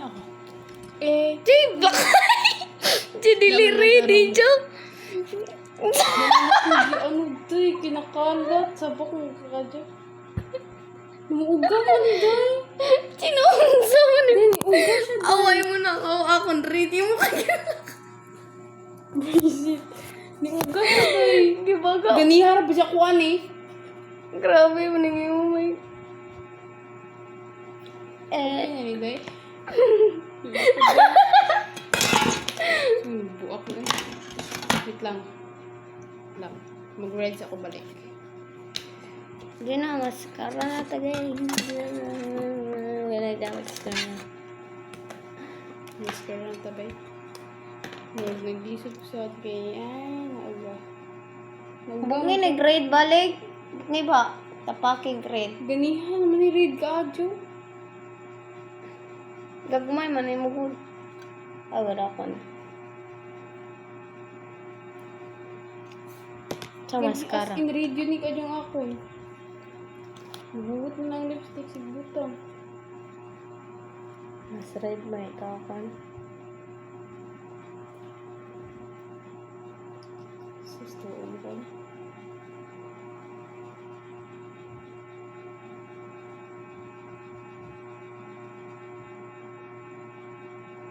ako. Di, black. Di, dili di, joke. Ano day, kinakalat. Sabak mo kakadya. Umuuga mo ni day. Sinunsa mo ni. Uga siya day. Away mo na ako. Akong ready mo kaya. Visit. Ni uga siya day. Di ba ka? Ganihara ba siya kuhan eh. Grabe, maningin mo may. Ano ni day? Buak na. Wait lang. Mag-reds ako balik. Di na, mascara na tagay. Wala na, mascara na. Mascara na tabay. Nag-lisod ko sa kay ay, nauga. Bungi na grade balik. Bungi ba? Tapaking grade. Ganihan naman ni read ka, Adjo. Gagmay man ay mugod. Ah, wala ko na. Sa mascara. As in, read yun ni Kadyong akon. Buhut mo ng lipstick sa butang. Mas red may kakan. Sustuon ka.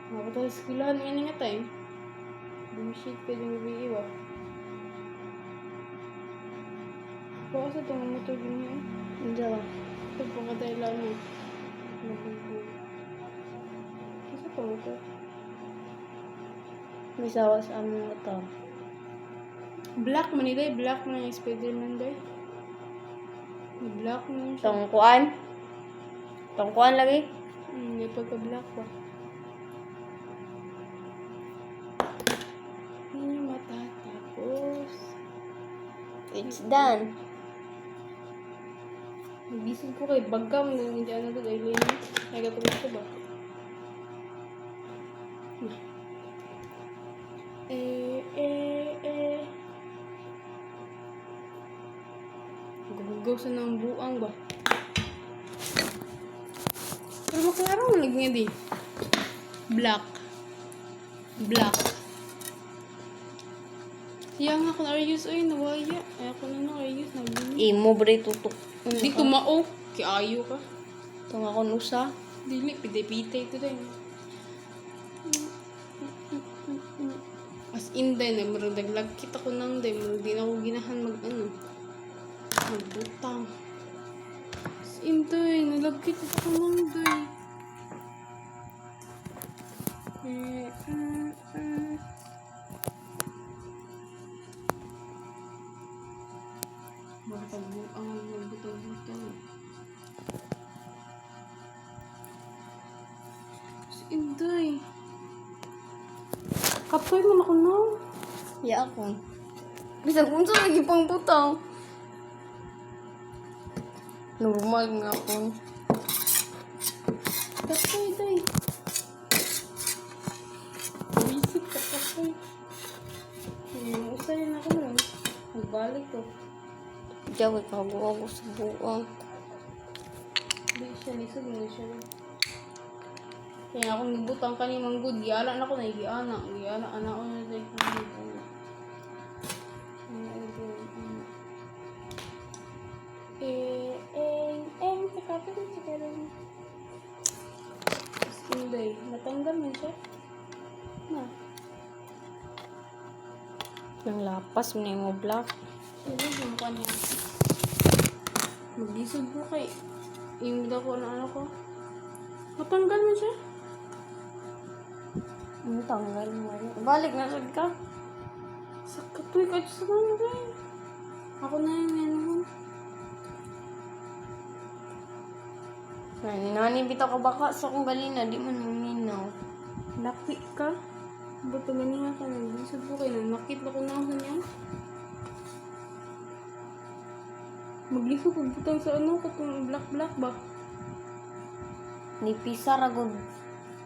Nakapatay sa skulahan nga nga tayo. Bullshit ka din mabiiwa. Baka sa itong motor din yun. Hindi ba? Ito pa ka tayo lang mo. Nabubuhay. Kasi pa motor. May sawa sa aming motor. Black man nila, black man yung Spider-Man day. Black man siya. Tongkuan? Tongkuan lagi? May pagka-black pa. Hindi matatapos. It's done. Nagbisig ko kay Bagam na hindi ano to, dahil yun. Ay katulad ko ba? Gugugaw ng buang ba? Pero maklaro mo naging di. Black. Black. Siya nga kung ayos ay nawaya. Ay ako na ayos na bini. Imo bre tutok. Di tumao. Kiayo ka. Tong ako nusa. Dili, pide-pide ito din. As in din, marang naglagkit ako nang din. Marang di na ako ginahan magbutang. As in din, nalagkit ako nang din. Ang magbutang-butang. As in din. Kapoy mo na ko na. Ya ako. Bisag unsa lagi pang butaw. Normal nga ako. Kapoy, day. Visit ka, kapoy. Usay na ako lang. Nagbalik ko. Diyaw ikaw ako sa buang. Hindi siya, lisod mo siya. Kaya akong nibutang kanimang good. Giala na ko na, giana. Giana, anak ko na day. Day. Natanggal mo siya. Na. Nang lapas mo na yung black. Ano yung mukha niya? Mag-isod po kay. Yung dako na ano ko. Natanggal mo siya. Ano tanggal mo? Balik na sad ka. Sa katoy ka sa mga day. Ako na yung ano. Nani bitaw ka baka sa kong galina, di man maminaw. Laki ka. Ba't ganihan ka? Nag-isod po kayo. Nakit na ko na ako niya. Maglisod ko butang sa ano. Katong black-black ba? Ni pisa ragod.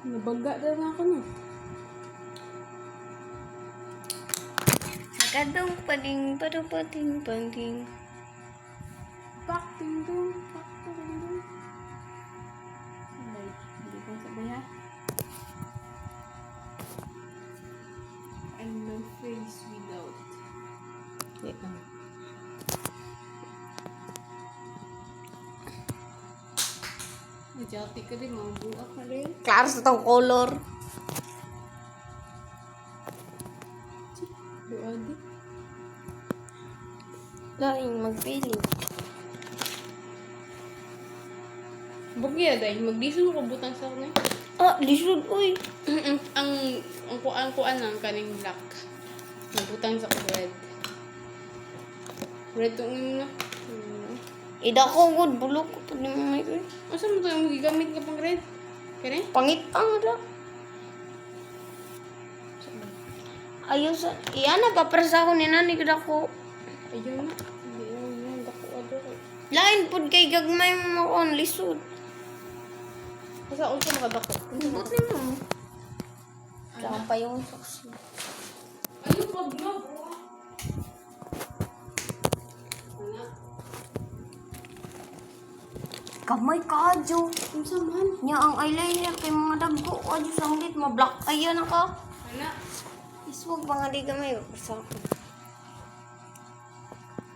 Nabaga na ako na. Nakadong pading, pading. Pak, ting dong. Sabay. Hindi ko sabay ha. Ajati ka din, mga buak na rin. Klaro sa tong color. Duadi. Lain, magpili. Bugya dahil, magdiso mo kabutang sa kanay. Ah, lisod, uy. ang kuan lang kaning black. Magbutang sa red. Red tong na. Ida ko, good. Bulok ko pa ni mga ito. Asa mo to yung gigamit ka pang red? Kaya? Pangit ang ada. Ayos. Iyan na, paprasa ko ni nani kada ko. Ayun na. Hindi na dako ado kay. Lain pud kay gagmay mo kon lisod. Asa unsa makadako? Buti mo. Saan pa yung saksi? Ayun pa bro. Kamay ka, Jo. Unsa man? Nya ang eyeliner kay mga dagko. Adyo sanglit, ma-black eye na ka. Ana. Iswag mga di gamay. Paprasa ko.